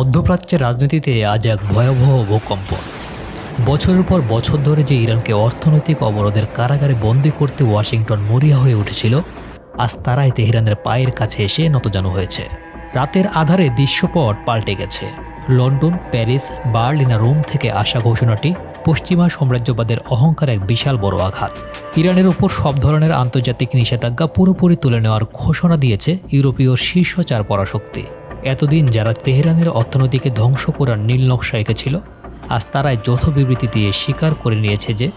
মধ্যপ্রাচ্যের রাজনীতিতে আজ এক ভয়াবহ ভূকম্প। বছরের পর বছর ধরে যে ইরানকে অর্থনৈতিক অবরোধের কারাগারে বন্দী করতে ওয়াশিংটন মরিয়া হয়ে উঠেছিল, আজ তারাই তেহরানের পায়ের কাছে এসে নতজানু হয়েছে। রাতের আধারে দৃশ্যপট পাল্টে গেছে। লন্ডন, প্যারিস, বার্লিন আর রোম থেকে আসা ঘোষণাটি পশ্চিমা সাম্রাজ্যবাদের অহংকার এক বিশাল বড় আঘাত। ইরানের উপর সব ধরনের আন্তর্জাতিক নিষেধাজ্ঞা পুরোপুরি তুলে নেওয়ার ঘোষণা দিয়েছে ইউরোপীয় শীর্ষ চার পরাশক্তি। এতদিন যারা তেহরানের অর্থনীতিকে ধ্বংস করার নীল নকশা এঁকেছিল, আজ তারাই যৌথ বিবৃতি দিয়ে স্বীকার করে নিয়েছে যে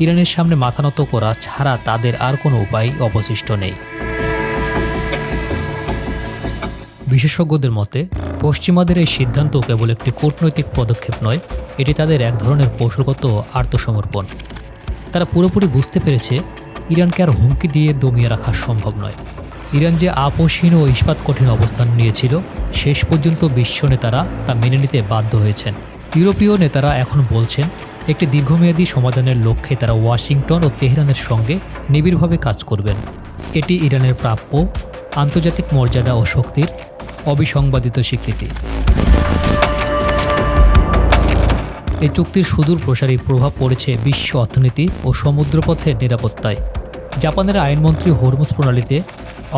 ইরানের সামনে মাথা নত করা ছাড়া তাদের আর কোনো উপায় অবশিষ্ট নেই। বিশেষজ্ঞদের মতে পশ্চিমাদের এই সিদ্ধান্ত কেবল একটি কূটনৈতিক পদক্ষেপ নয়, এটি তাদের এক ধরনের কৌশলগত আত্মসমর্পণ। তারা পুরোপুরি বুঝতে পেরেছে ইরানকে আর হুমকি দিয়ে দমিয়ে রাখা সম্ভব নয়। ইরান যে আপোষহীন ও ইস্পাত কঠিন অবস্থান নিয়েছিল, শেষ পর্যন্ত বিশ্ব নেতারা তা মেনে নিতে বাধ্য হয়েছেন। ইউরোপীয় নেতারা এখন বলছেন একটি দীর্ঘমেয়াদী সমাধানের লক্ষ্যে তারা ওয়াশিংটন ও তেহরানের সঙ্গে নিবিড়ভাবে কাজ করবেন। এটি ইরানের প্রাপ্য আন্তর্জাতিক মর্যাদা ও শক্তির অবিসংবাদিত স্বীকৃতি। এই চুক্তির সুদূর প্রসারী প্রভাব পড়েছে বিশ্ব অর্থনীতি ও সমুদ্রপথের নিরাপত্তায়। জাপানের আইনমন্ত্রী হরমুজ প্রণালীতে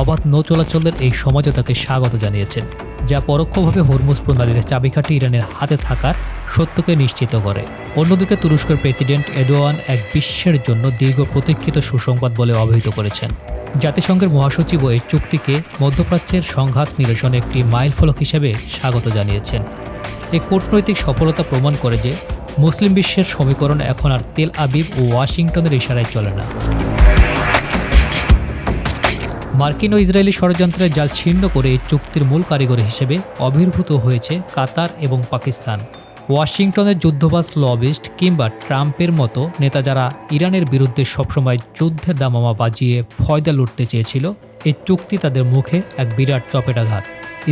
অবাধ নৌ চলাচলের এই সমঝোতাকে স্বাগত জানিয়েছেন, যা পরোক্ষভাবে হরমুজ প্রণালীর চাবিকাঠি ইরানের হাতে থাকার সত্যকে নিশ্চিত করে। অন্যদিকে তুরস্কের প্রেসিডেন্ট এরদোয়ান এক বিশ্বের জন্য দীর্ঘ প্রতীক্ষিত সুসংবাদ বলে অভিহিত করেছেন। জাতিসংঘের মহাসচিবও এই চুক্তিকে মধ্যপ্রাচ্যের সংঘাত নিরসনে একটি মাইলফলক হিসেবে স্বাগত জানিয়েছেন। এই কূটনৈতিক সফলতা প্রমাণ করে যে মুসলিম বিশ্বের সমীকরণ এখন আর তেল আবিব ও ওয়াশিংটনের ইশারায় চলে না। মার্কিন ও ইসরায়েলি ষড়যন্ত্রের জাল ছিন্ন করে এই চুক্তির মূল কারিগর হিসেবে আবির্ভূত হয়েছে কাতার এবং পাকিস্তান। ওয়াশিংটনের যুদ্ধবাজ লবিস্ট কিংবা ট্রাম্পের মতো নেতা যারা ইরানের বিরুদ্ধে সবসময় যুদ্ধের দামামা বাজিয়ে ফয়দা লুটতে চেয়েছিল, এই চুক্তি তাদের মুখে এক বিরাট চপেটাঘাত।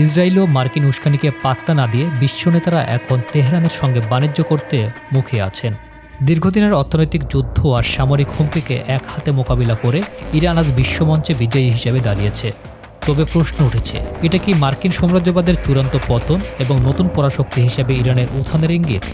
ইসরায়েল ও মার্কিন উস্কানিকে পাত্তা না দিয়ে বিশ্ব নেতারা এখন তেহরানের সঙ্গে বাণিজ্য করতে মুখে আছেন। দীর্ঘদিনের অর্থনৈতিক যুদ্ধ আর সামরিক হুমকিকে এক হাতে মোকাবিলা করে ইরান আজ বিশ্বমঞ্চে বিজয়ী হিসেবে দাঁড়িয়েছে। তবে প্রশ্ন উঠেছে, এটা কি মার্কিন সাম্রাজ্যবাদের চূড়ান্ত পতন এবং নতুন পরাশক্তি হিসেবে ইরানের উত্থানের ইঙ্গিত?